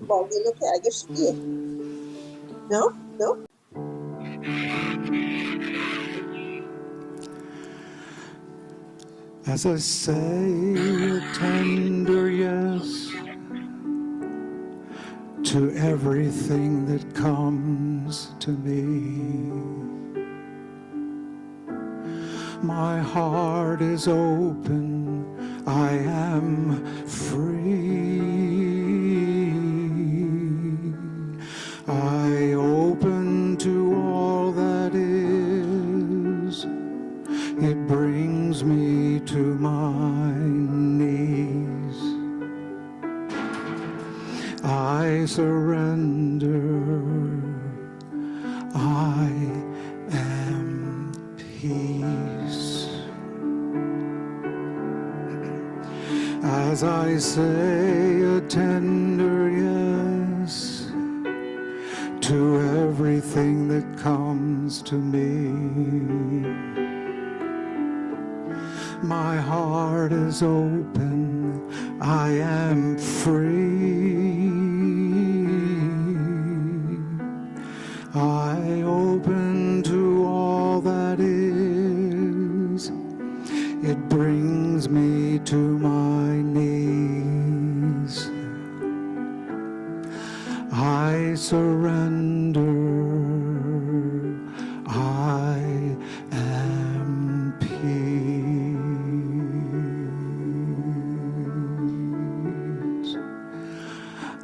บอกอยู่แล้วแค่I guess no no As I say a tender yes to everything that comes to me, my heart is open, I am free. I open to all that is. It brings me to my knees. I surrender. I am peace. As I say a tender yes to everything that comes to me, my heart is open, I am free. I open to all that is. It brings me to my knees. I surrender. I am peace.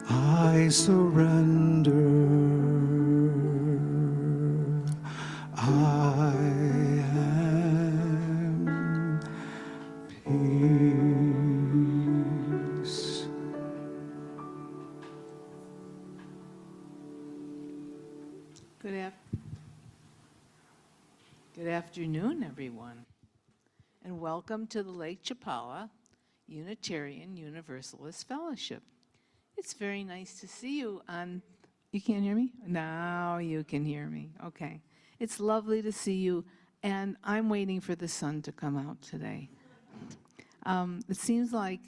I surrender. I am peace. Good afternoon, everyone, and welcome to the Lake Chapala Unitarian Universalist Fellowship. It's very nice to see you on, you can't hear me? Now you can hear me, okay. It's lovely to see you, and I'm waiting for the sun to come out today. It seems like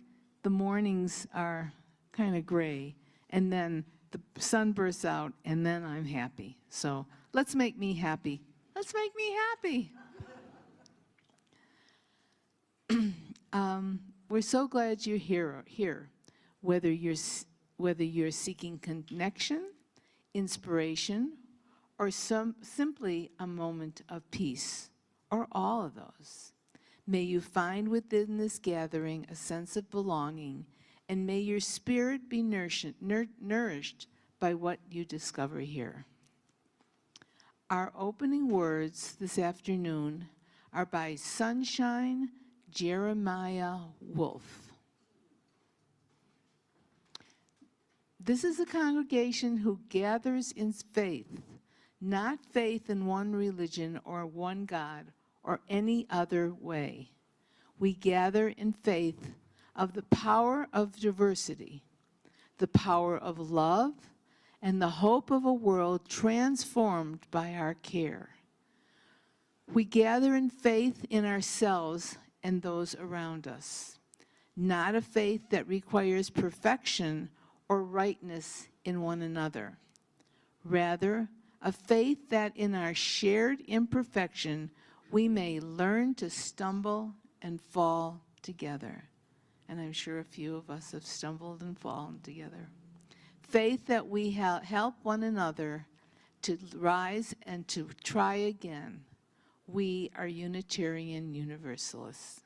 the mornings are kind of gray, and then the sun bursts out, and then I'm happy. So let's make me happy. Let's make me happy. We're so glad you're here, whether you're seeking connection, inspiration, or simply a moment of peace, or all of those. May you find within this gathering a sense of belonging, and may your spirit be nourished by what you discover here. Our opening words this afternoon are by Sunshine Jeremiah Wolf. This is a congregation who gathers in faith, not faith in one religion or one God or any other way. We gather in faith of the power of diversity, the power of love, and the hope of a world transformed by our care. We gather in faith in ourselves and those around us, not a faith that requires perfection or rightness in one another. Rather, a faith that in our shared imperfection, we may learn to stumble and fall together. And I'm sure a few of us have stumbled and fallen together. Faith that we help one another to rise and to try again. We are Unitarian Universalists.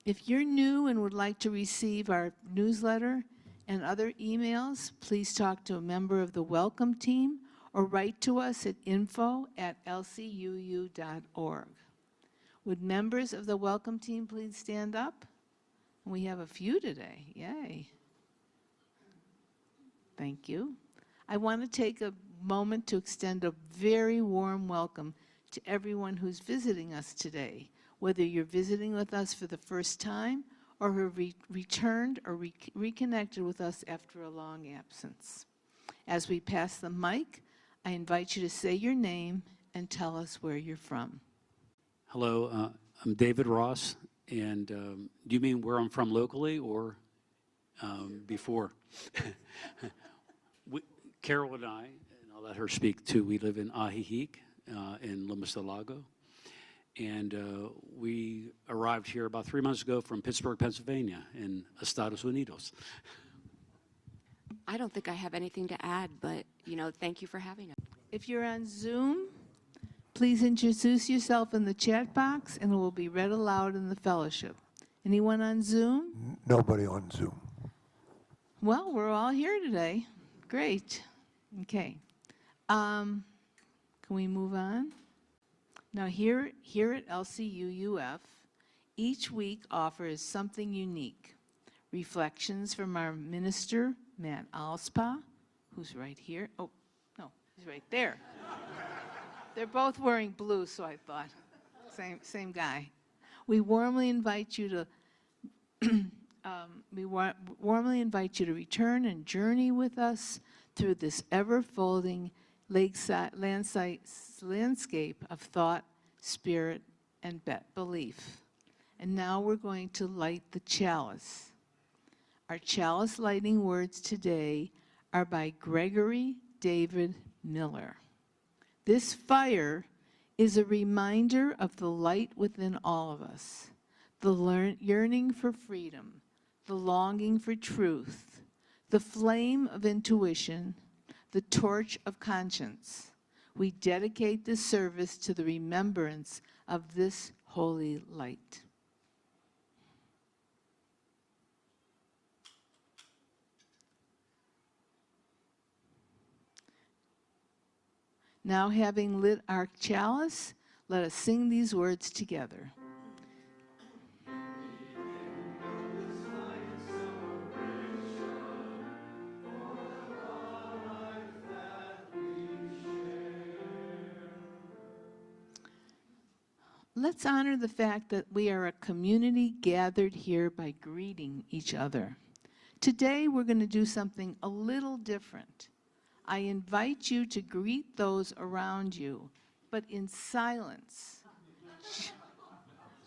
If you're new and would like to receive our newsletter and other emails, please talk to a member of the welcome team or write to us at info@lcuu.org. Would members of the welcome team please stand up? We have a few today. Yay. Thank you. I want to take a moment to extend a very warm welcome to everyone who's visiting us today, whether you're visiting with us for the first time or have returned or reconnected with us after a long absence. As we pass the mic, I invite you to say your name and tell us where you're from. Hello, I'm David Ross, and do you mean where I'm from locally, or? before. Carol and I, and I'll let her speak too, we live in Ajijic in Lomas-del-Lago. And we arrived here about 3 months ago from Pittsburgh, Pennsylvania in Estados Unidos. I don't think I have anything to add, but, thank you for having us. If you're on Zoom, please introduce yourself in the chat box and it will be read aloud in the fellowship. Anyone on Zoom? Nobody on Zoom. Well, we're all here today. Great. Okay. Can we move on? Now here at LCUUF, each week offers something unique. Reflections from our minister, Matt Alspaugh, who's right here. Oh, no, he's right there. They're both wearing blue, so I thought, same guy. We warmly invite you to warmly invite you to return and journey with us through this ever-folding landscape of thought, spirit, and belief. And now we're going to light the chalice. Our chalice lighting words today are by Gregory David Miller. This fire is a reminder of the light within all of us, the yearning for freedom, the longing for truth, the flame of intuition, the torch of conscience. We dedicate this service to the remembrance of this holy light. Now, having lit our chalice, let us sing these words together. Let's honor the fact that we are a community gathered here by greeting each other. Today, we're going to do something a little different. I invite you to greet those around you, but in silence,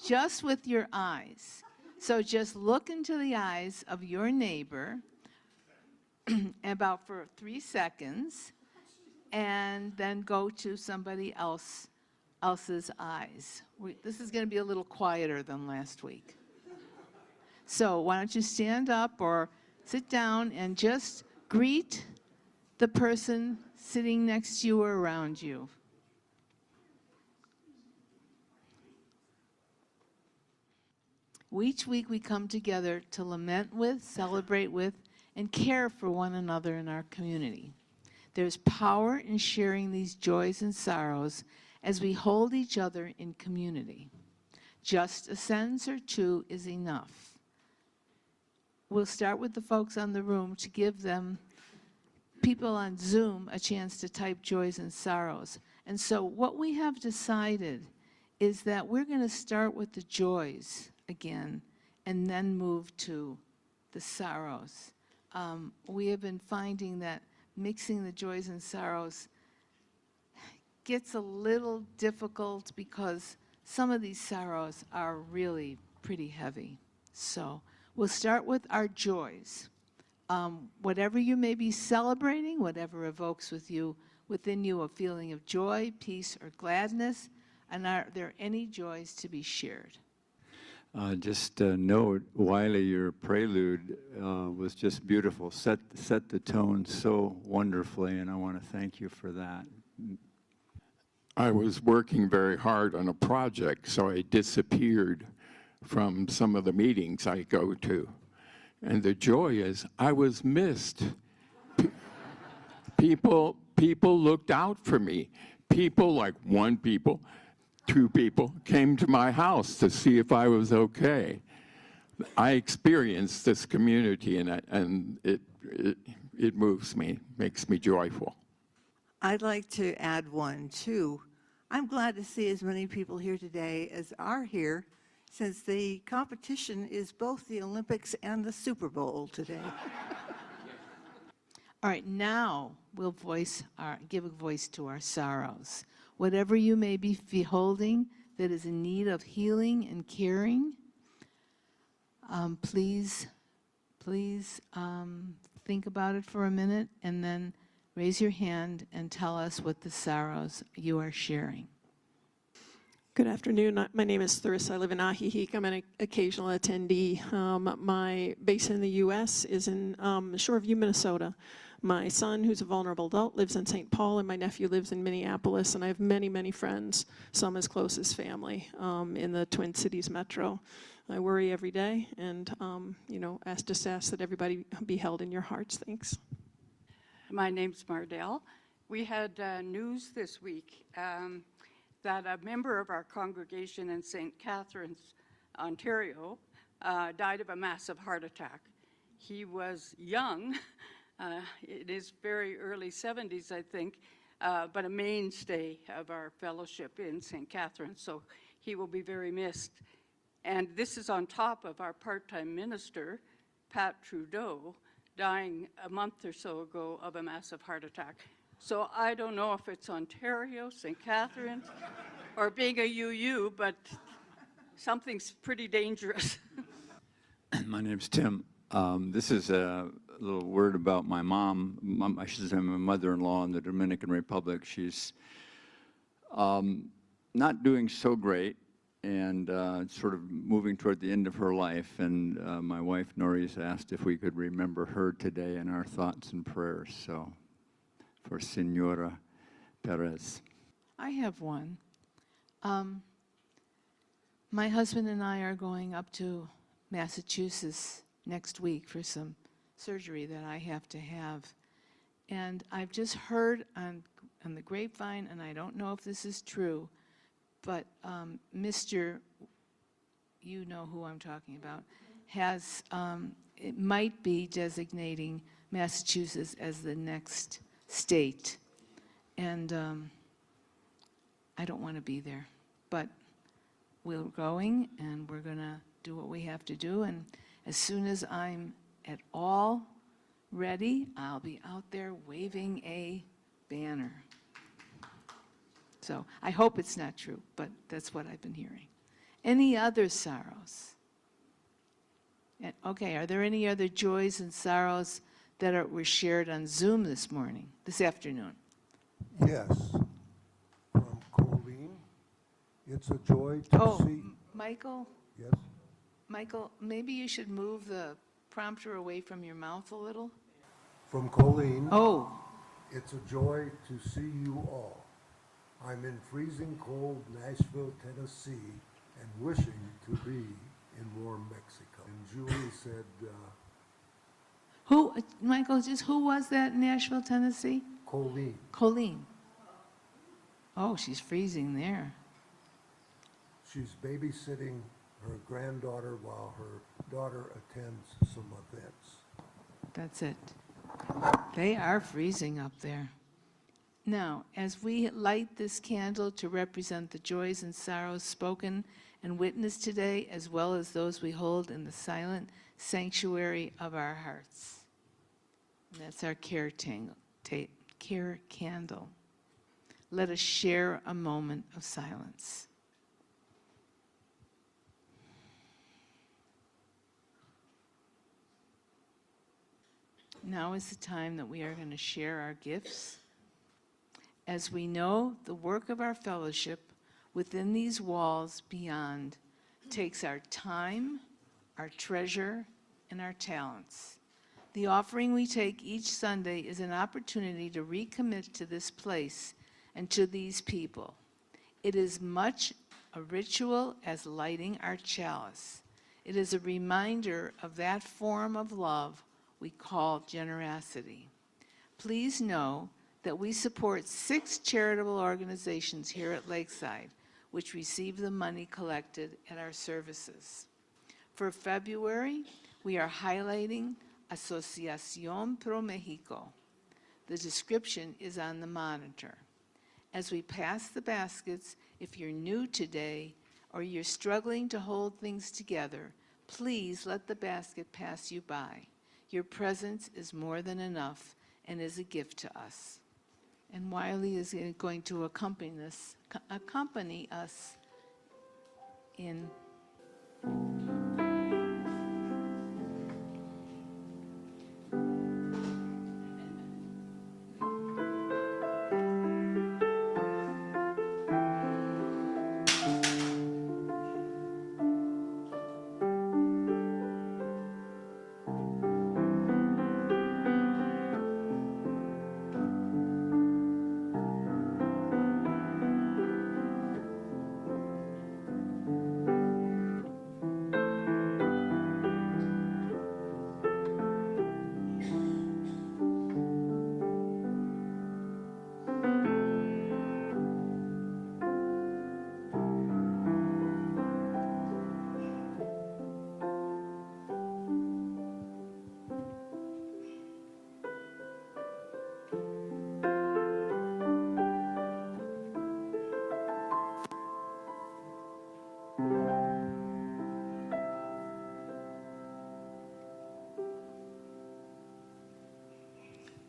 just with your eyes. So just look into the eyes of your neighbor for 3 seconds, and then go to somebody else's eyes. This is going to be a little quieter than last week. So why don't you stand up or sit down and just greet the person sitting next to you or around you. Each week we come together to lament with, celebrate with, and care for one another in our community. There's power in sharing these joys and sorrows as we hold each other in community. Just a sentence or two is enough. We'll start with the folks on the room to give them people on Zoom a chance to type joys and sorrows. And so what we have decided is that we're going to start with the joys again and then move to the sorrows. We have been finding that mixing the joys and sorrows gets a little difficult because some of these sorrows are really pretty heavy. So we'll start with our joys. Whatever you may be celebrating, whatever evokes within you a feeling of joy, peace, or gladness, and are there any joys to be shared? Just a note, Wiley, your prelude was just beautiful, set the tone so wonderfully, and I want to thank you for that. I was working very hard on a project, so I disappeared from some of the meetings I go to. And the joy is I was missed. People looked out for me. People, like 2 people, came to my house to see if I was okay. I experienced this community, and it moves me, makes me joyful. I'd like to add one, too. I'm glad to see as many people here today as are here, since the competition is both the Olympics and the Super Bowl today. All right, now we'll give a voice to our sorrows. Whatever you may be beholding that is in need of healing and caring, please please think about it for a minute and then raise your hand and tell us what the sorrows you are sharing. Good afternoon. My name is Theresa. I live in Ahihic. I'm an occasional attendee. My base in the U.S. is in Shoreview, Minnesota. My son, who's a vulnerable adult, lives in St. Paul, and my nephew lives in Minneapolis. And I have many, many friends, some as close as family, in the Twin Cities metro. I worry every day, and just ask that everybody be held in your hearts. Thanks. My name's Mardell. We had news this week that a member of our congregation in St. Catharines, Ontario, died of a massive heart attack. He was young, in his very early 70s, I think, but a mainstay of our fellowship in St. Catharines, so he will be very missed. And this is on top of our part-time minister, Pat Trudeau, dying a month or so ago of a massive heart attack. So I don't know if it's Ontario, St. Catharines, or being a UU, but something's pretty dangerous. My name's Tim. This is a little word about my mom. I should say my mother-in-law in the Dominican Republic. She's not doing so great and sort of moving toward the end of her life. And my wife, Nori's, asked if we could remember her today in our thoughts and prayers. So for Senora Perez. I have one. My husband and I are going up to Massachusetts next week for some surgery that I have to have. And I've just heard on the grapevine, and I don't know if this is true, but Mr., you know who I'm talking about, has, it might be designating Massachusetts as the next state. And I don't want to be there, but we're going, and we're going to do what we have to do. And as soon as I'm at all ready, I'll be out there waving a banner. So I hope it's not true, but that's what I've been hearing. Any other sorrows? Okay, are there any other joys and sorrows that were shared on Zoom this afternoon? Yes, from Colleen. It's a joy to see. Michael? Yes, Michael, maybe you should move the prompter away from your mouth a little. from Colleen. Oh, It's a joy to see you all. I'm in freezing cold Nashville, Tennessee, and wishing to be in warm Mexico. And Julie said, Michael, who was that in Nashville, Tennessee? Colleen. Colleen. Oh, she's freezing there. She's babysitting her granddaughter while her daughter attends some events. That's it. They are freezing up there. Now, as we light this candle to represent the joys and sorrows spoken and witnessed today, as well as those we hold in the silent sanctuary of our hearts. And that's our care candle. Let us share a moment of silence. Now is the time that we are going to share our gifts. As we know, the work of our fellowship within these walls beyond takes our time, our treasure, and our talents. The offering we take each Sunday is an opportunity to recommit to this place and to these people. It is much a ritual as lighting our chalice. It is a reminder of that form of love we call generosity. Please know that we support 6 charitable organizations here at Lakeside, which receive the money collected at our services. For February, we are highlighting Asociación Pro Mexico. The description is on the monitor. As we pass the baskets, if you're new today or you're struggling to hold things together, please let the basket pass you by. Your presence is more than enough and is a gift to us. And Wiley is going to accompany us in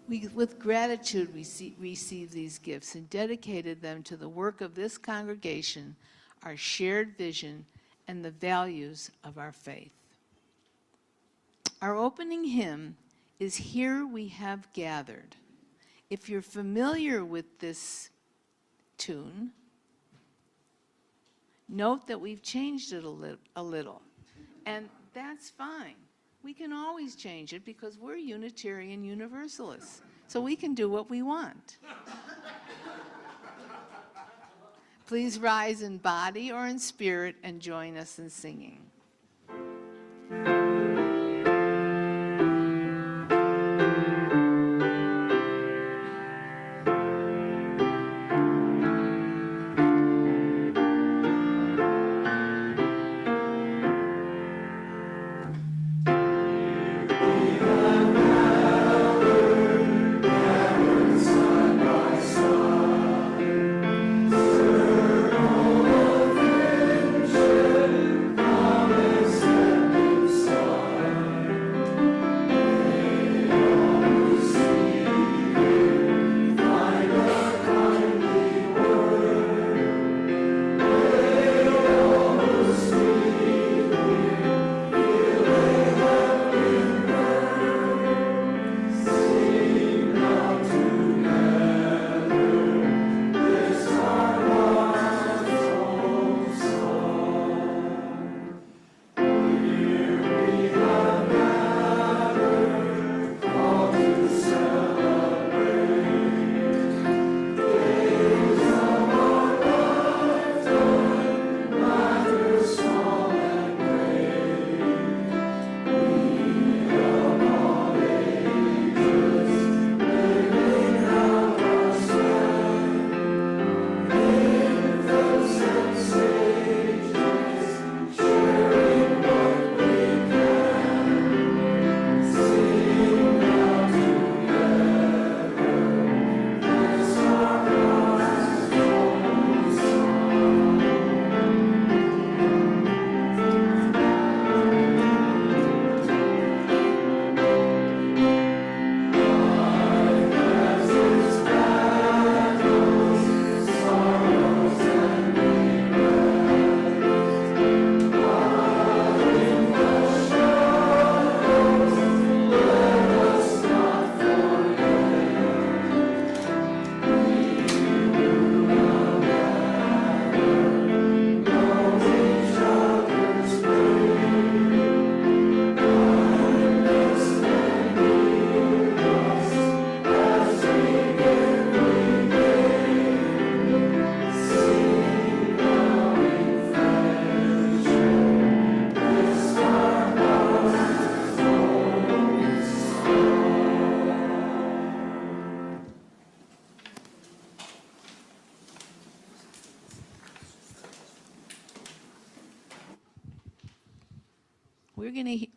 We, with gratitude, receive these gifts and dedicated them to the work of this congregation, our shared vision, and the values of our faith. Our opening hymn is Here We Have Gathered. If you're familiar with this tune, note that we've changed it a little, and that's fine. We can always change it because we're Unitarian Universalists, so we can do what we want. Please rise in body or in spirit and join us in singing.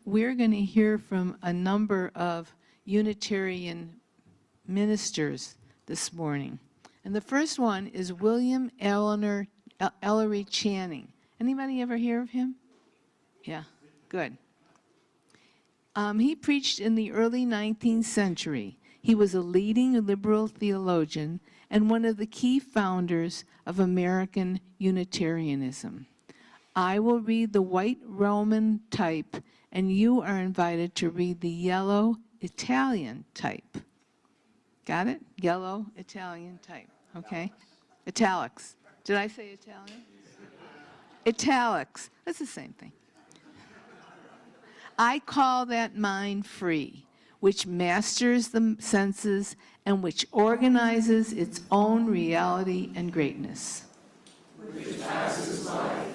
We're going to hear from a number of Unitarian ministers this morning. And the first one is William Ellery Channing. Anybody ever hear of him? Yeah, good. He preached in the early 19th century. He was a leading liberal theologian and one of the key founders of American Unitarianism. I will read the white Roman type, and you are invited to read the yellow Italian type. Got it? Yellow Italian type, okay? Italics. Did I say Italian? Italics. That's the same thing. I call that mind free, which masters the senses and which organizes its own reality and greatness. Which passes life,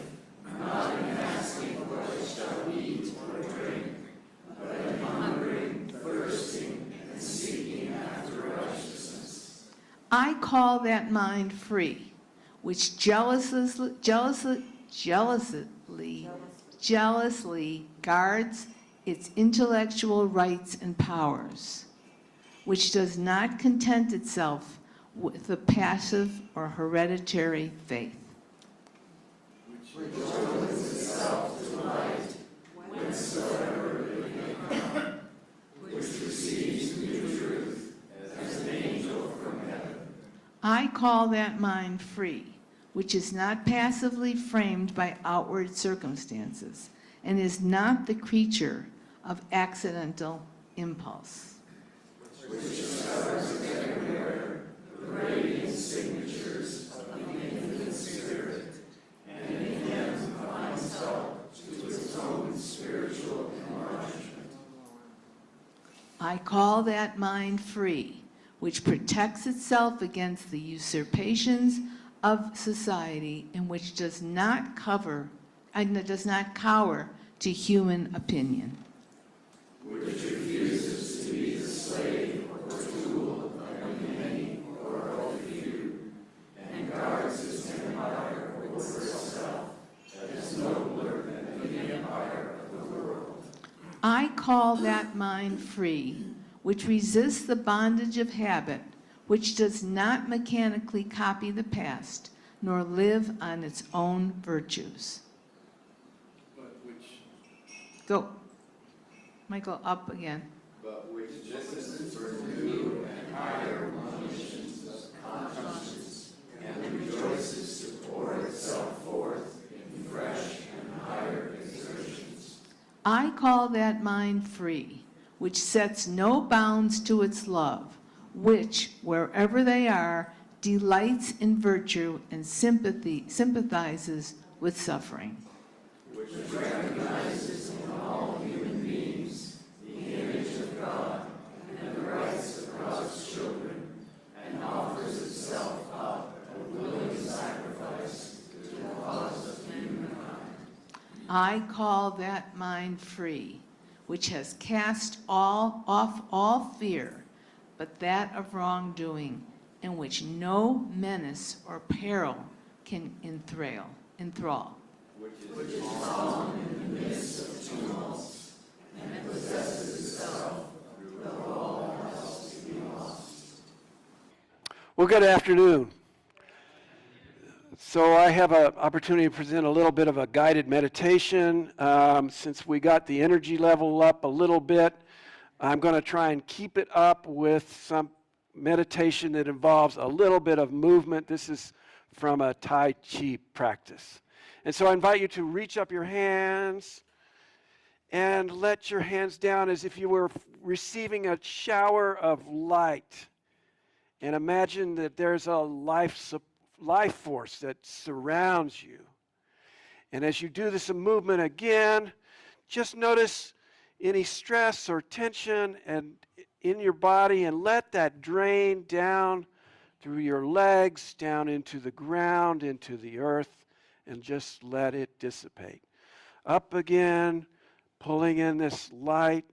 not in asking what it shall eat or drink, but in hungering, thirsting, and seeking after righteousness. I call that mind free, which jealously guards its intellectual rights and powers, which does not content itself with a passive or hereditary faith. Which opens itself to light whensoever it may come, which receives new truth I call that mind free, which is not passively framed by outward circumstances and is not the creature of accidental impulse. I call that mind free, which protects itself against the usurpations of society and which does not cower to human opinion. I call that mind free, which resists the bondage of habit, which does not mechanically copy the past, nor live on its own virtues. Go. Michael, up again. But which listens for new and higher emotions of conscience and rejoices to pour itself forth in fresh and higher exertions. I call that mind free, which sets no bounds to its love, which, wherever they are, delights in virtue and sympathizes with suffering. Which recognizes in all human beings the image of God and the rights of God's children, and offers itself up a willing sacrifice to the cause of humankind. I call that mind free, which has cast off all fear, but that of wrongdoing, in which no menace or peril can enthrall. Which is calm in the midst of tumults, and possesses itself through all else to be lost. Well, good afternoon. So I have an opportunity to present a little bit of a guided meditation. Since we got the energy level up a little bit, I'm going to try and keep it up with some meditation that involves a little bit of movement. This is from a Tai Chi practice. And so I invite you to reach up your hands and let your hands down as if you were receiving a shower of light. And imagine that there's a life force that surrounds you. And as you do this movement again, just notice any stress or tension and in your body and let that drain down through your legs, down into the ground, into the earth, and just let it dissipate. Up again, pulling in this light,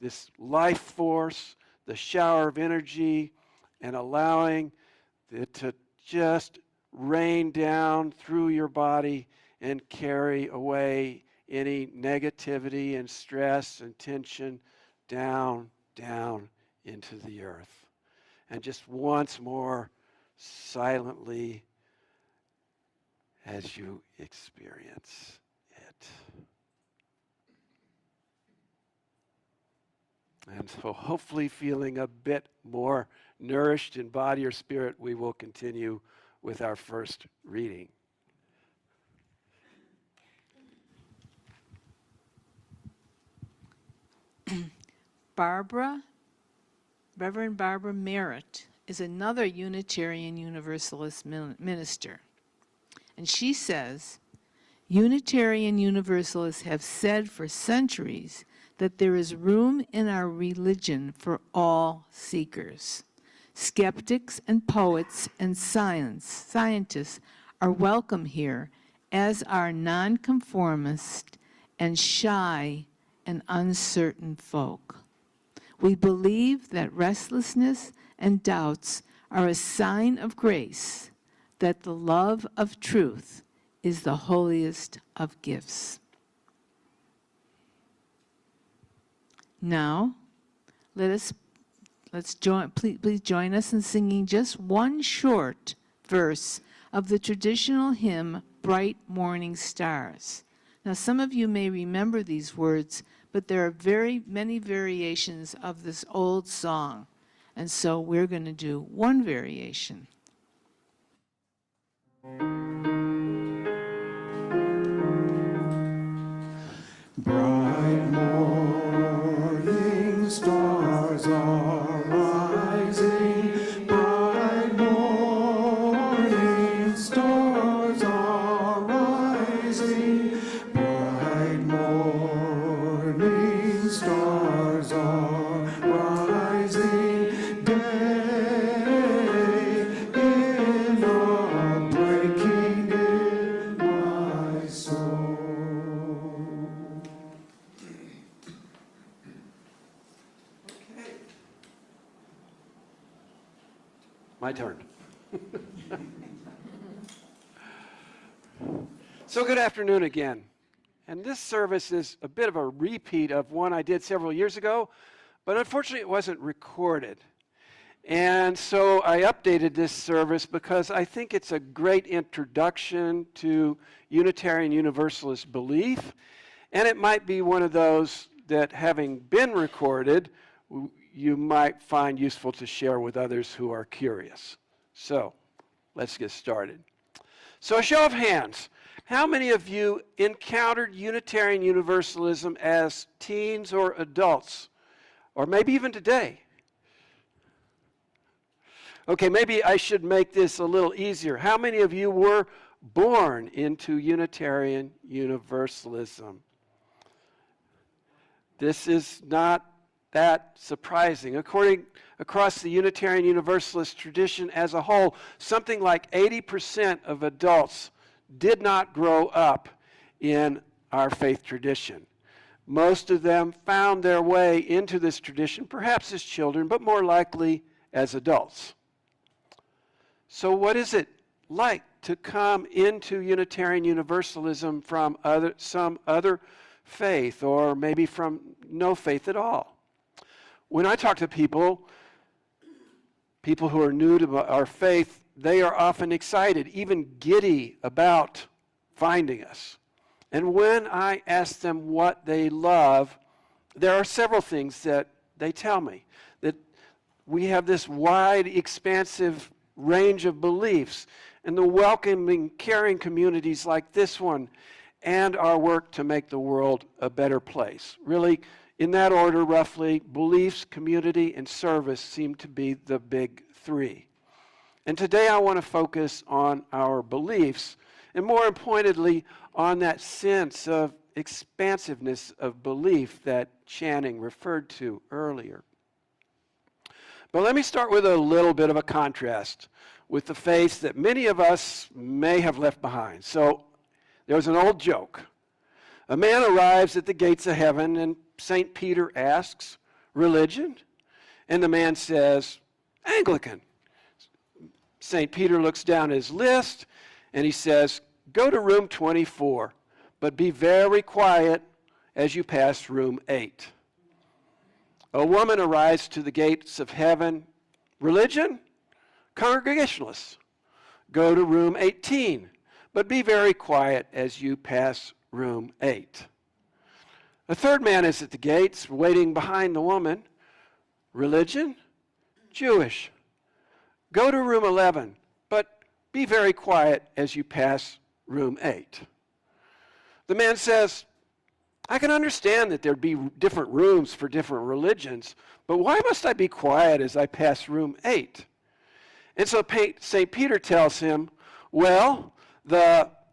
this life force, the shower of energy, and allowing it to just rain down through your body and carry away any negativity and stress and tension down into the earth. And just once more, silently, as you experience it. And so hopefully feeling a bit more nourished in body or spirit, we will continue with our first reading. Reverend Barbara Merritt is another Unitarian Universalist minister. And she says, Unitarian Universalists have said for centuries that there is room in our religion for all seekers. Skeptics and poets and scientists are welcome here, as are nonconformist and shy and uncertain folk. We believe that restlessness and doubts are a sign of grace, that the love of truth is the holiest of gifts. Now, please join us in singing just one short verse of the traditional hymn, Bright Morning Stars. Now, some of you may remember these words, but there are very many variations of this old song. And so we're going to do one variation. Bright morning stars are rising. Bright morning stars are rising. Bright morning stars are rising. Day in a breaking in my soul. My turn. So good afternoon again. And this service is a bit of a repeat of one I did several years ago, but unfortunately it wasn't recorded. And so I updated this service because I think it's a great introduction to Unitarian Universalist belief, and it might be one of those that, having been recorded, you might find useful to share with others who are curious. So let's get started. So a show of hands. How many of you encountered Unitarian Universalism as teens or adults, or maybe even today? Okay, maybe I should make this a little easier. How many of you were born into Unitarian Universalism? This is not that surprising. Across the Unitarian Universalist tradition as a whole, something like 80% of adults did not grow up in our faith tradition. Most of them found their way into this tradition, perhaps as children, but more likely as adults. So what is it like to come into Unitarian Universalism from some other faith, or maybe from no faith at all? When I talk to people who are new to our faith, they are often excited, even giddy about finding us. And when I ask them what they love, there are several things that they tell me. That we have this wide, expansive range of beliefs, and the welcoming, caring communities like this one, and our work to make the world a better place. Really, in that order, roughly, beliefs, community, and service seem to be the big three. And today I want to focus on our beliefs, and more pointedly, on that sense of expansiveness of belief that Channing referred to earlier. But let me start with a little bit of a contrast with the faith that many of us may have left behind. So there's an old joke. A man arrives at the gates of heaven, and St. Peter asks, "Religion?" And the man says, "Anglican." St. Peter looks down his list, and he says, "Go to room 24, but be very quiet as you pass room 8. A woman arrives to the gates of heaven. "Religion?" "Congregationalists." "Go to room 18, but be very quiet as you pass room 8. A third man is at the gates, waiting behind the woman. "Religion?" "Jewish." "Go to room 11, but be very quiet as you pass room 8. The man says, "I can understand that there'd be different rooms for different religions, but why must I be quiet as I pass room 8? And so St. Peter tells him, "Well,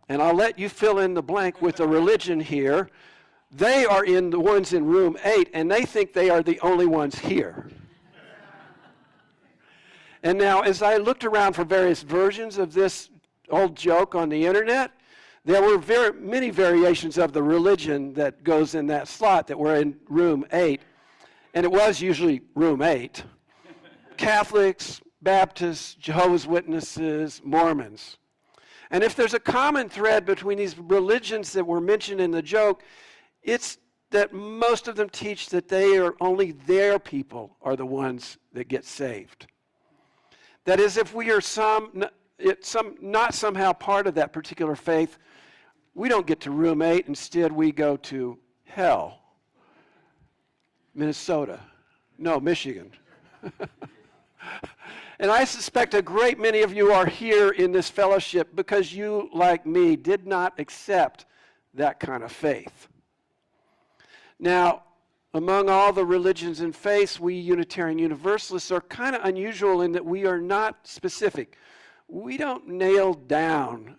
and I'll let you fill in the blank with the religion here, they are in the ones in room 8, and they think they are the only ones here." And now, as I looked around for various versions of this old joke on the internet, there were many variations of the religion that goes in that slot that were in room 8, and it was usually room 8. Catholics, Baptists, Jehovah's Witnesses, Mormons. And if there's a common thread between these religions that were mentioned in the joke, it's that most of them teach that only their people are the ones that get saved. That is, if we are not somehow part of that particular faith, we don't get to room 8. Instead, we go to hell. Michigan. And I suspect a great many of you are here in this fellowship because you, like me, did not accept that kind of faith. Now, among all the religions and faiths, we Unitarian Universalists are kind of unusual in that we are not specific. We don't nail down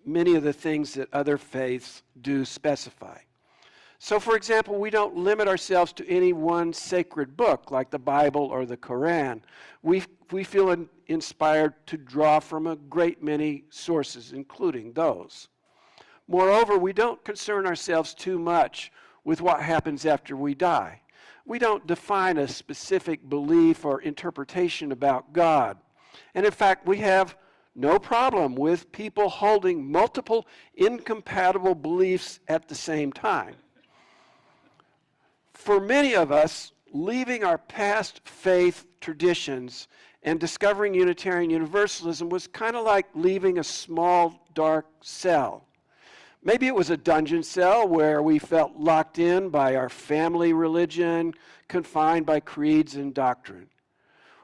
many of the things that other faiths do specify. So, for example, we don't limit ourselves to any one sacred book like the Bible or the Quran. We feel inspired to draw from a great many sources, including those. Moreover, we don't concern ourselves too much with what happens after we die. We don't define a specific belief or interpretation about God. And in fact, we have no problem with people holding multiple incompatible beliefs at the same time. For many of us, leaving our past faith traditions and discovering Unitarian Universalism was kind of like leaving a small, dark cell. Maybe it was a dungeon cell where we felt locked in by our family religion, confined by creeds and doctrine.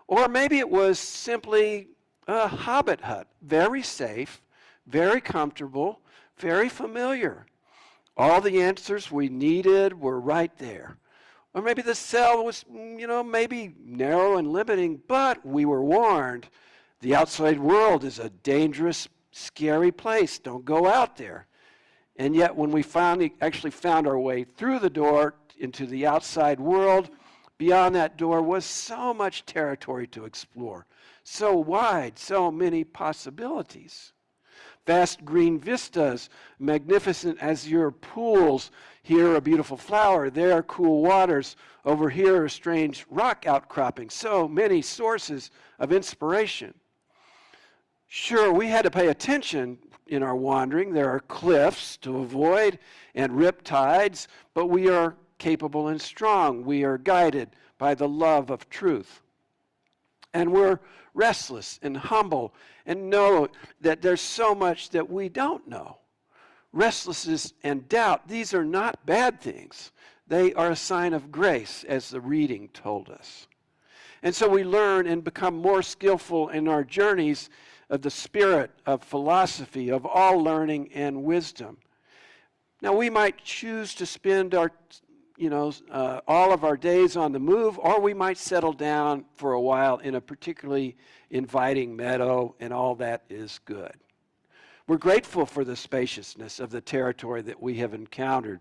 Or maybe it was simply a hobbit hut, very safe, very comfortable, very familiar. All the answers we needed were right there. Or maybe the cell was, maybe narrow and limiting, but we were warned. The outside world is a dangerous, scary place. Don't go out there. And yet when we finally actually found our way through the door into the outside world, beyond that door was so much territory to explore. So wide, so many possibilities. Vast green vistas, magnificent azure pools, here a beautiful flower, there cool waters, over here a strange rock outcropping, so many sources of inspiration. Sure, we had to pay attention in our wandering. There are cliffs to avoid and rip tides, but we are capable and strong. We are guided by the love of truth. And we're restless and humble and know that there's so much that we don't know. Restlessness and doubt, these are not bad things. They are a sign of grace, as the reading told us. And so we learn and become more skillful in our journeys of the spirit, of philosophy, of all learning and wisdom. Now, we might choose to spend our all of our days on the move, or we might settle down for a while in a particularly inviting meadow, and all that is good. We're grateful for the spaciousness of the territory that we have encountered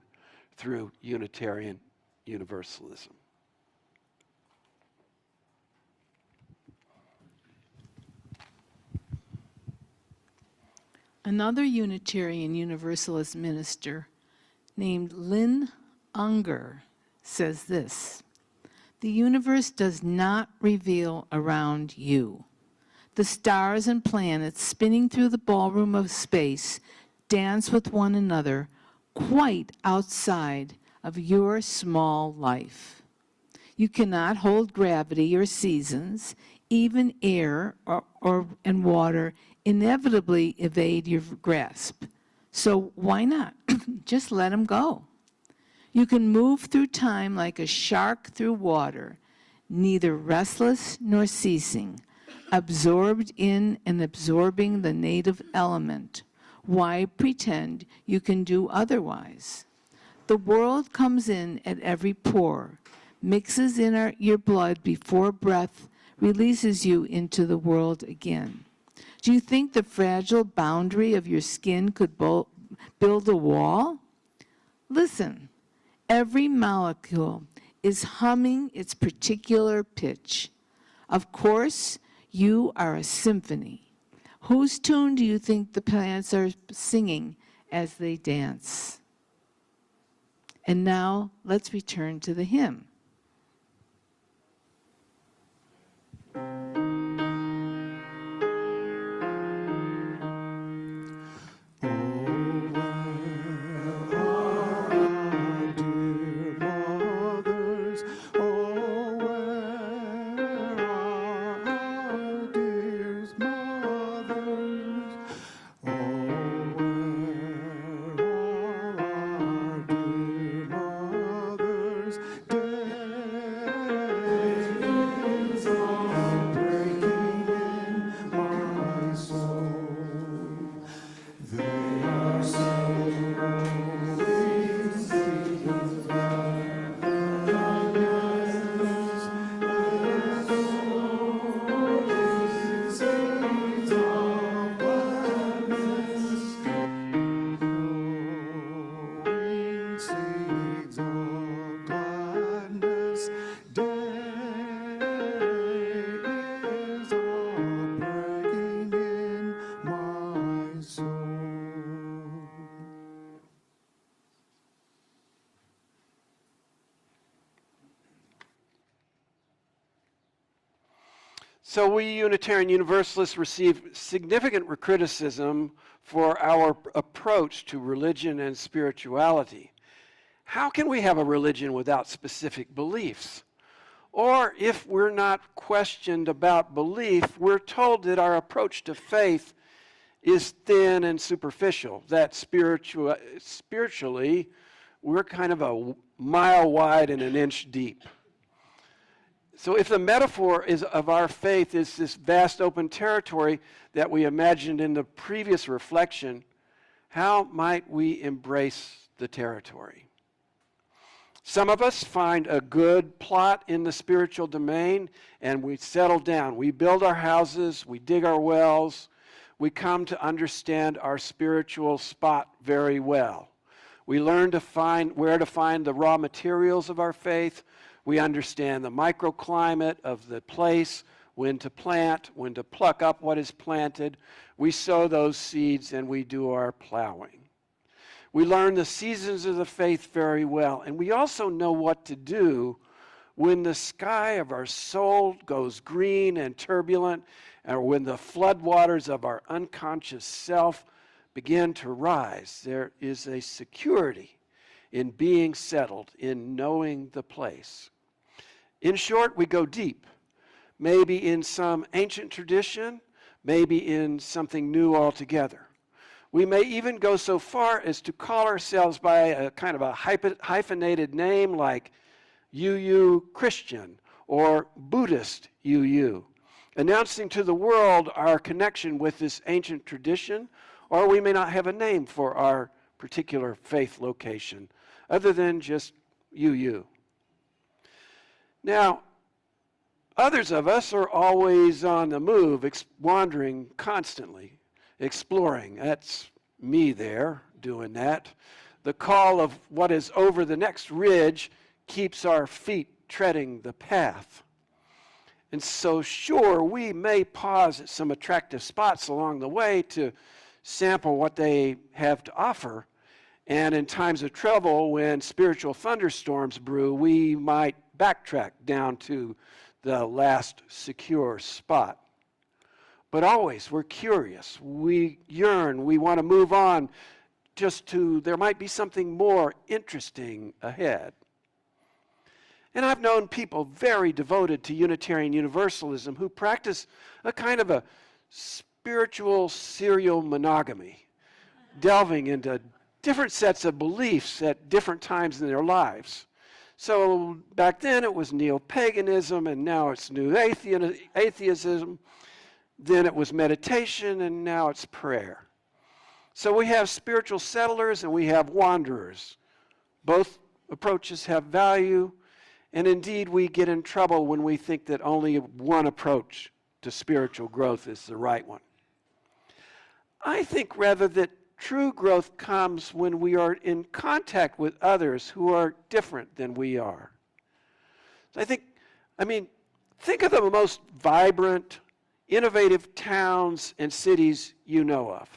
through Unitarian Universalism. Another Unitarian Universalist minister named Lynn Unger says this: "The universe does not reveal around you. The stars and planets spinning through the ballroom of space dance with one another quite outside of your small life. You cannot hold gravity or seasons. Even air and water inevitably evade your grasp. So why not? Just let them go. You can move through time like a shark through water, neither restless nor ceasing, absorbed in and absorbing the native element. Why pretend you can do otherwise? The world comes in at every pore, mixes in your blood before breath releases you into the world again. Do you think the fragile boundary of your skin could build a wall? Listen, every molecule is humming its particular pitch. Of course, you are a symphony. Whose tune do you think the plants are singing as they dance?" And now let's return to the hymn. Dead So we Unitarian Universalists receive significant criticism for our approach to religion and spirituality. How can we have a religion without specific beliefs? Or if we're not questioned about belief, we're told that our approach to faith is thin and superficial, that spiritually we're kind of a mile wide and an inch deep. So if the metaphor of our faith is this vast open territory that we imagined in the previous reflection, how might we embrace the territory? Some of us find a good plot in the spiritual domain and we settle down. We build our houses, we dig our wells, we come to understand our spiritual spot very well. We learn to find where to find the raw materials of our faith. We understand the microclimate of the place, when to plant, when to pluck up what is planted. We sow those seeds and we do our plowing. We learn the seasons of the faith very well, and we also know what to do when the sky of our soul goes green and turbulent, or when the floodwaters of our unconscious self begin to rise. There is a security in being settled, in knowing the place. In short, we go deep, maybe in some ancient tradition, maybe in something new altogether. We may even go so far as to call ourselves by a kind of a hyphenated name like UU Christian or Buddhist UU, announcing to the world our connection with this ancient tradition, or we may not have a name for our particular faith location other than just UU. Now, others of us are always on the move, wandering constantly, exploring. That's me there doing that. The call of what is over the next ridge keeps our feet treading the path. And so sure, we may pause at some attractive spots along the way to sample what they have to offer. And in times of trouble, when spiritual thunderstorms brew, we might backtrack down to the last secure spot. But always, we're curious, we yearn, we want to move on there might be something more interesting ahead. And I've known people very devoted to Unitarian Universalism who practice a kind of a spiritual serial monogamy, delving into different sets of beliefs at different times in their lives. So back then it was neo-paganism, and now it's new atheism. Then it was meditation, and now it's prayer. So we have spiritual settlers and we have wanderers. Both approaches have value, and indeed we get in trouble when we think that only one approach to spiritual growth is the right one. I think rather that true growth comes when we are in contact with others who are different than we are. So think of the most vibrant, innovative towns and cities you know of.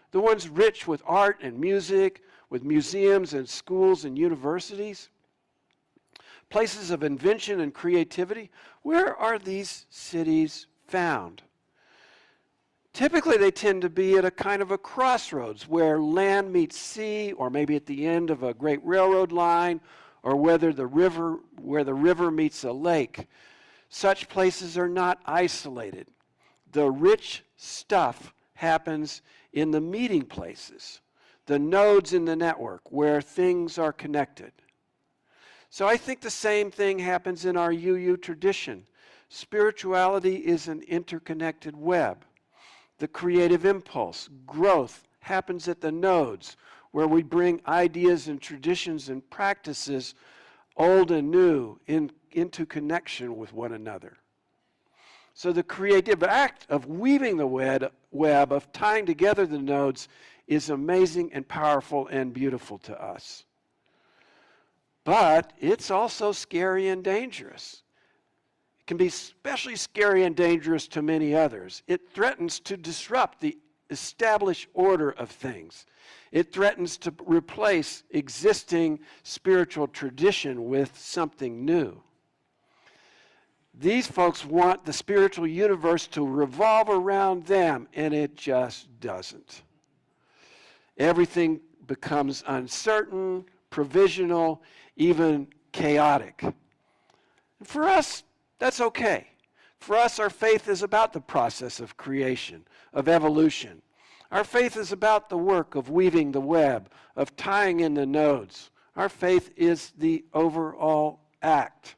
The ones rich with art and music, with museums and schools and universities. Places of invention and creativity. Where are these cities found? Typically, they tend to be at a kind of a crossroads where land meets sea, or maybe at the end of a great railroad line, or where the river meets a lake. Such places are not isolated. The rich stuff happens in the meeting places, the nodes in the network where things are connected. So I think the same thing happens in our UU tradition. Spirituality is an interconnected web. The creative impulse, growth, happens at the nodes where we bring ideas and traditions and practices, old and new, into connection with one another. So the creative act of weaving the web, of tying together the nodes, is amazing and powerful and beautiful to us. But it's also scary and dangerous. It can be especially scary and dangerous to many others. It threatens to disrupt the established order of things. It threatens to replace existing spiritual tradition with something new. These folks want the spiritual universe to revolve around them, and it just doesn't. Everything becomes uncertain, provisional, even chaotic. And for us, that's okay. For us, our faith is about the process of creation, of evolution. Our faith is about the work of weaving the web, of tying in the nodes. Our faith is the overall act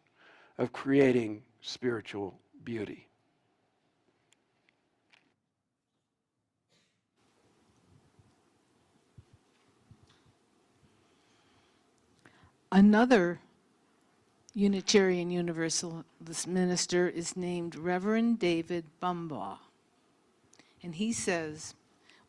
of creating spiritual beauty. Another Unitarian Universalist minister is named Reverend David Bumbaugh. And he says,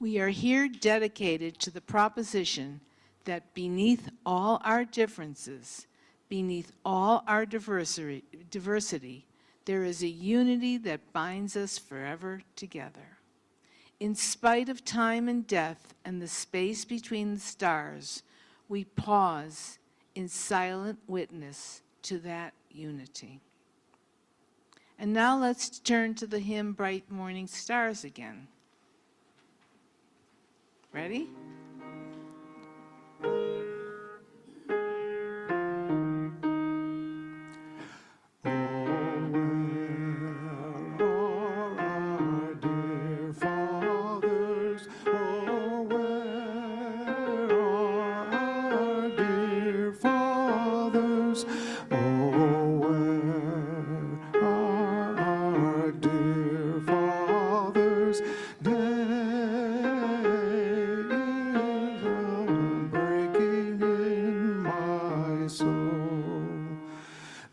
"We are here dedicated to the proposition that beneath all our differences, beneath all our diversity, there is a unity that binds us forever together. In spite of time and death and the space between the stars, we pause in silent witness to that unity." And now let's turn to the hymn, Bright Morning Stars, again. Ready?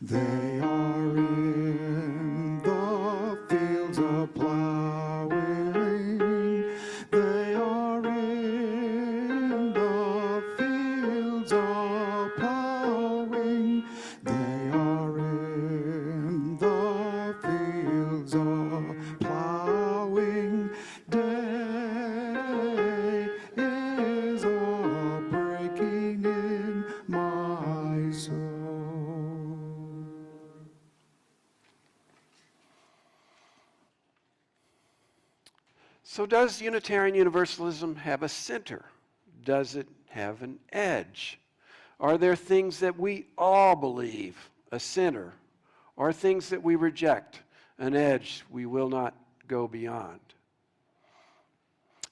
They are in the fields of plowing. They are in the fields of plowing. They are in the fields of plowing. Day is a breaking in my soul. So does Unitarian Universalism have a center? Does it have an edge? Are there things that we all believe, a center, or things that we reject, an edge we will not go beyond?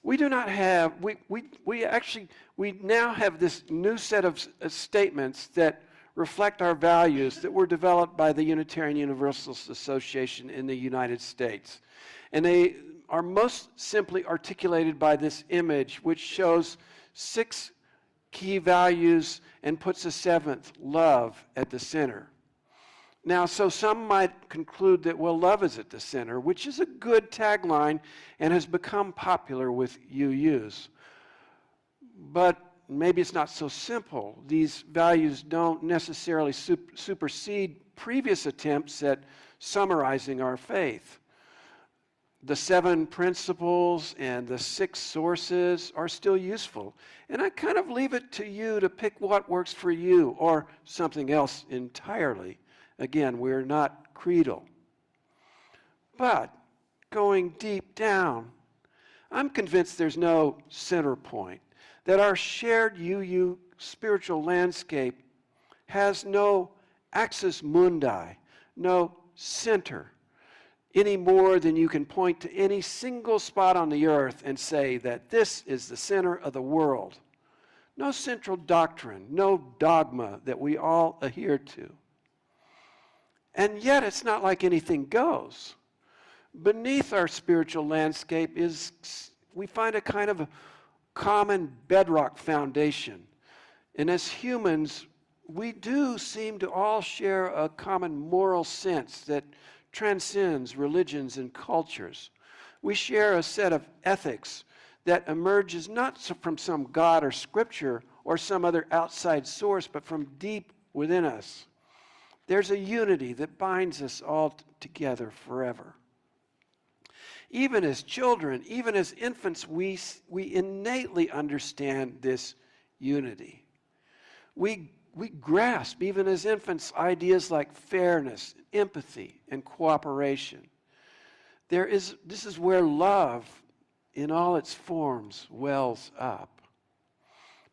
We do not have, we now have this new set of statements that reflect our values that were developed by the Unitarian Universalist Association in the United States. And they are most simply articulated by this image, which shows 6 key values and puts a 7th, love, at the center. Now, so some might conclude that, well, love is at the center, which is a good tagline and has become popular with UUs. But maybe it's not so simple. These values don't necessarily supersede previous attempts at summarizing our faith. The 7 principles and the 6 sources are still useful. And I kind of leave it to you to pick what works for you or something else entirely. Again, we're not creedal. But going deep down, I'm convinced there's no center point, that our shared UU spiritual landscape has no axis mundi, no center, any more than you can point to any single spot on the earth and say that this is the center of the world. No central doctrine, no dogma that we all adhere to. And yet it's not like anything goes. Beneath our spiritual landscape we find a kind of a common bedrock foundation. And as humans, we do seem to all share a common moral sense that transcends religions and cultures. We share a set of ethics that emerges not from some God or scripture or some other outside source, but from deep within us. There's a unity that binds us all together forever. Even as children, even as infants, we innately understand this unity. We we grasp, even as infants, ideas like fairness, empathy, and cooperation. This is where love in all its forms wells up.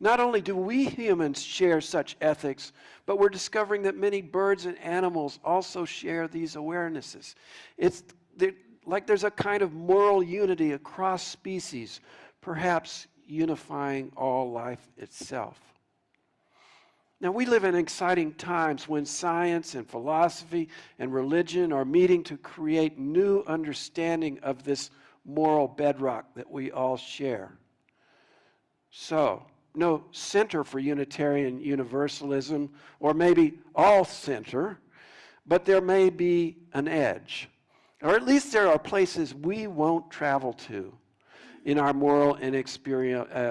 Not only do we humans share such ethics, but we're discovering that many birds and animals also share these awarenesses. It's like there's a kind of moral unity across species, perhaps unifying all life itself. Now, we live in exciting times when science and philosophy and religion are meeting to create new understanding of this moral bedrock that we all share. So, no center for Unitarian Universalism, or maybe all center, but there may be an edge. Or at least there are places we won't travel to in our moral and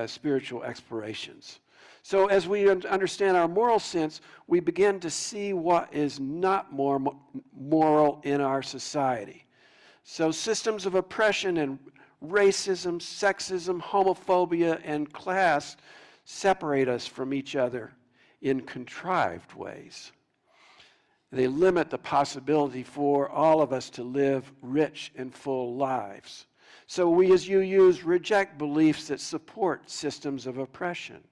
spiritual explorations. So as we understand our moral sense, we begin to see what is not more moral in our society. So systems of oppression and racism, sexism, homophobia, and class separate us from each other in contrived ways. They limit the possibility for all of us to live rich and full lives. So we as UUs reject beliefs that support systems of oppression.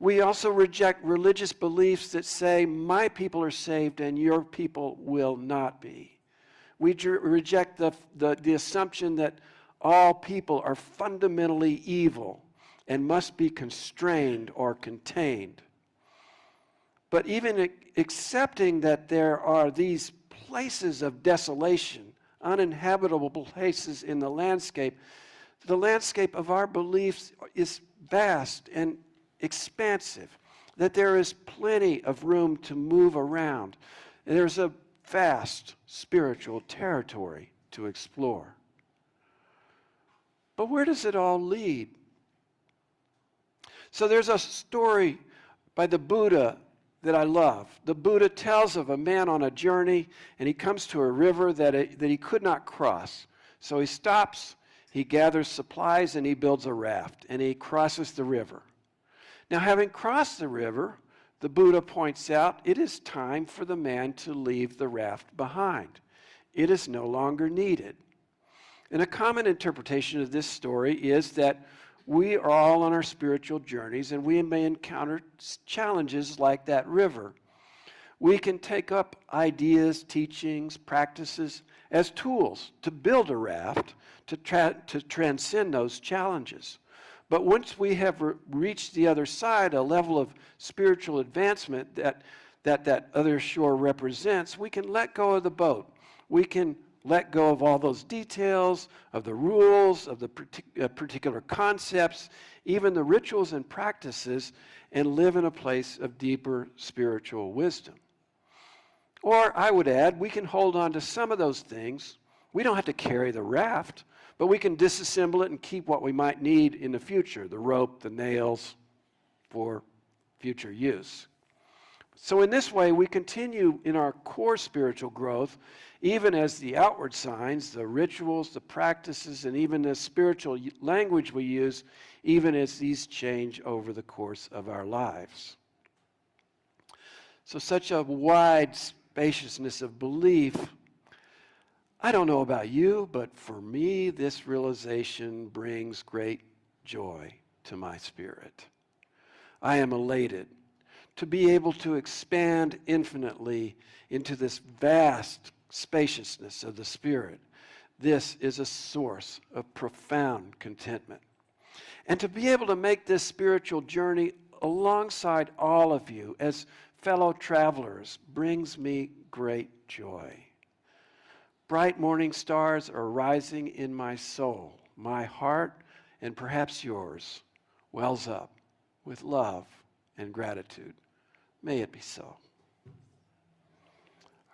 We also reject religious beliefs that say, my people are saved and your people will not be. We reject the assumption that all people are fundamentally evil and must be constrained or contained. But even accepting that there are these places of desolation, uninhabitable places in the landscape of our beliefs is vast and expansive, that there is plenty of room to move around. There's a vast spiritual territory to explore. But where does it all lead? So there's a story by the Buddha that I love. The Buddha tells of a man on a journey, and he comes to a river that he could not cross. So he stops, he gathers supplies, and he builds a raft, and he crosses the river. Now, having crossed the river, the Buddha points out it is time for the man to leave the raft behind. It is no longer needed. And a common interpretation of this story is that we are all on our spiritual journeys, and we may encounter challenges like that river. We can take up ideas, teachings, practices as tools to build a raft to transcend those challenges. But once we have reached the other side, a level of spiritual advancement that other shore represents, we can let go of the boat. We can let go of all those details, of the rules, of the particular concepts, even the rituals and practices, and live in a place of deeper spiritual wisdom. Or, I would add, we can hold on to some of those things. We don't have to carry the raft, but we can disassemble it and keep what we might need in the future, the rope, the nails, for future use. So in this way, we continue in our core spiritual growth, even as the outward signs, the rituals, the practices, and even the spiritual language we use, even as these change over the course of our lives. So such a wide spaciousness of belief. I don't know about you, but for me, this realization brings great joy to my spirit. I am elated to be able to expand infinitely into this vast spaciousness of the Spirit. This is a source of profound contentment. And to be able to make this spiritual journey alongside all of you as fellow travelers brings me great joy. Bright morning stars are rising in my soul. My heart, and perhaps yours, wells up with love and gratitude. May it be so.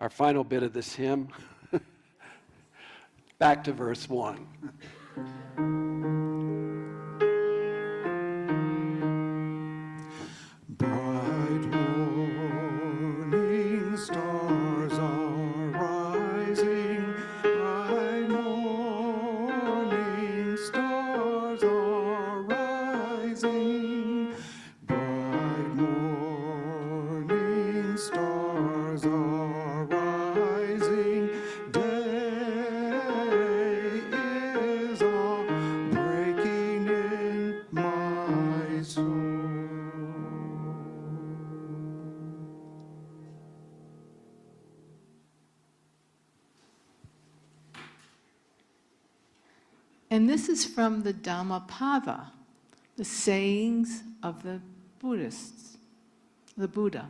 Our final bit of this hymn, back to verse 1. Bright morning stars are rising. Bright morning stars are rising. Bright morning And this is from the Dhammapada, the sayings of the Buddhists, the Buddha.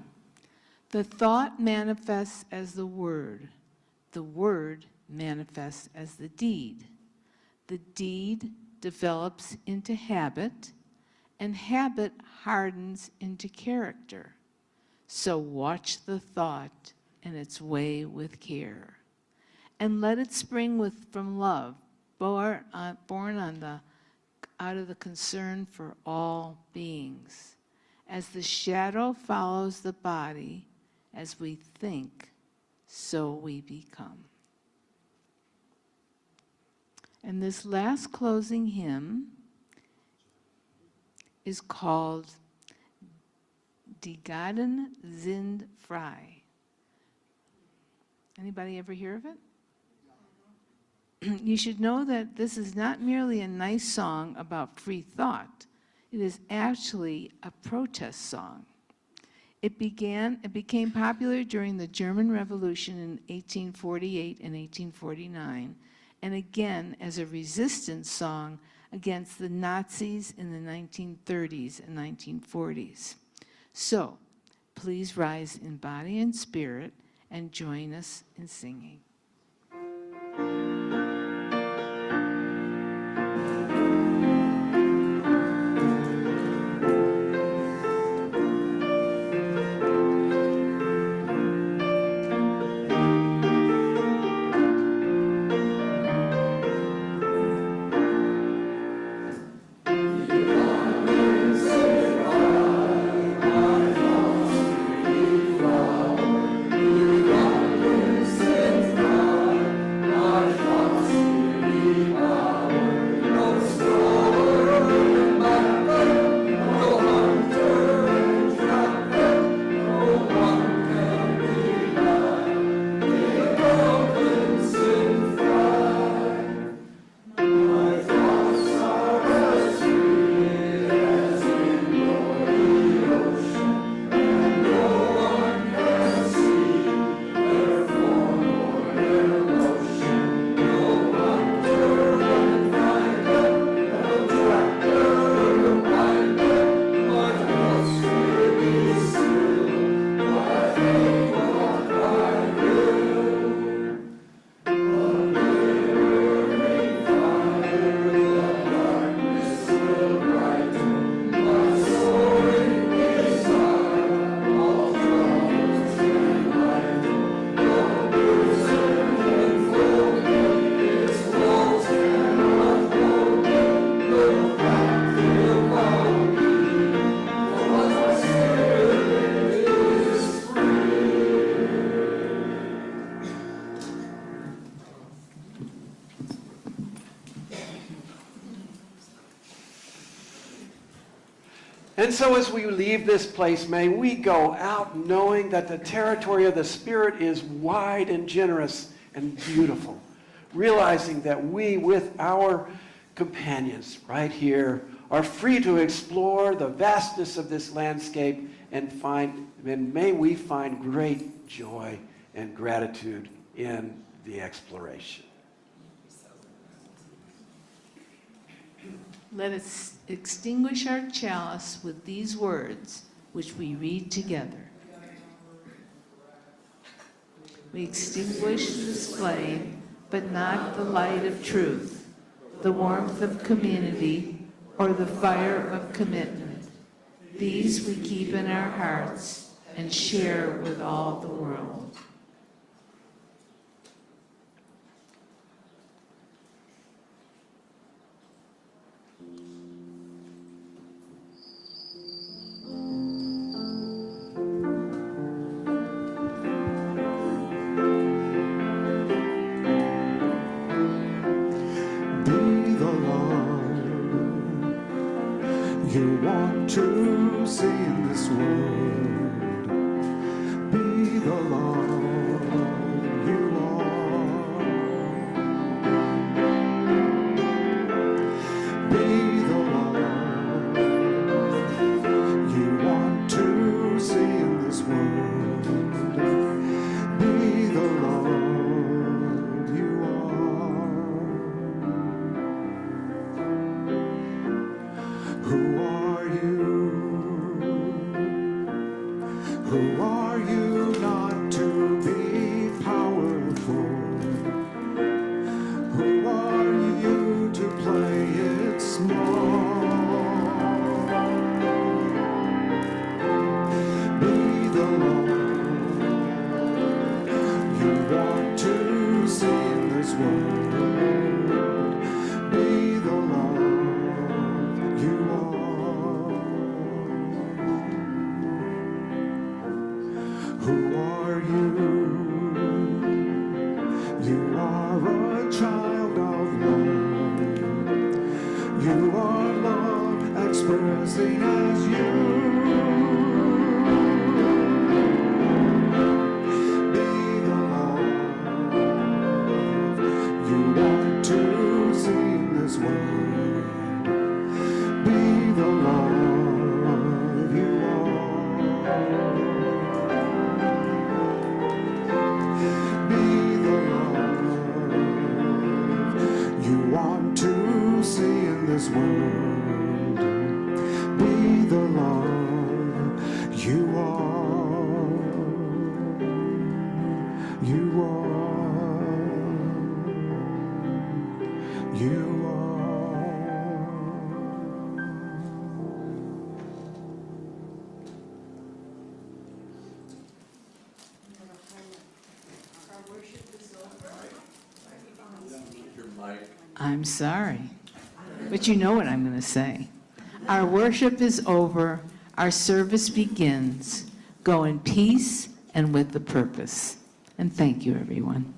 The thought manifests as the word manifests as the deed develops into habit, and habit hardens into character. So watch the thought and its way with care, and let it spring from love, born out of the concern for all beings. As the shadow follows the body, as we think, so we become. And this last closing hymn is called Die Gaden sind frei. Anybody ever hear of it? You should know that this is not merely a nice song about free thought. It is actually a protest song. It became popular during the German Revolution in 1848 and 1849, and again as a resistance song against the Nazis in the 1930s and 1940s. So, please rise in body and spirit and join us in singing. And so as we leave this place, may we go out knowing that the territory of the Spirit is wide and generous and beautiful, realizing that we, with our companions right here, are free to explore the vastness of this landscape and may we find great joy and gratitude in the exploration. Let us extinguish our chalice with these words, which we read together. We extinguish this flame, but not the light of truth, the warmth of community, or the fire of commitment. These we keep in our hearts and share with all the world. You want to see in this world, be the Lord you are. Be the Lord you want to see in this world, be the Lord you are. world. Be the love you are. Who are you? You are a child of love. You are love expressing as you. Be the love you want to see in this world. Be the love you are. Be the love you want to see in this world. Be the love you are. You are. You are. I'm sorry, but you know what I'm going to say. Our worship is over. Our service begins. Go in peace and with the purpose. And thank you, everyone.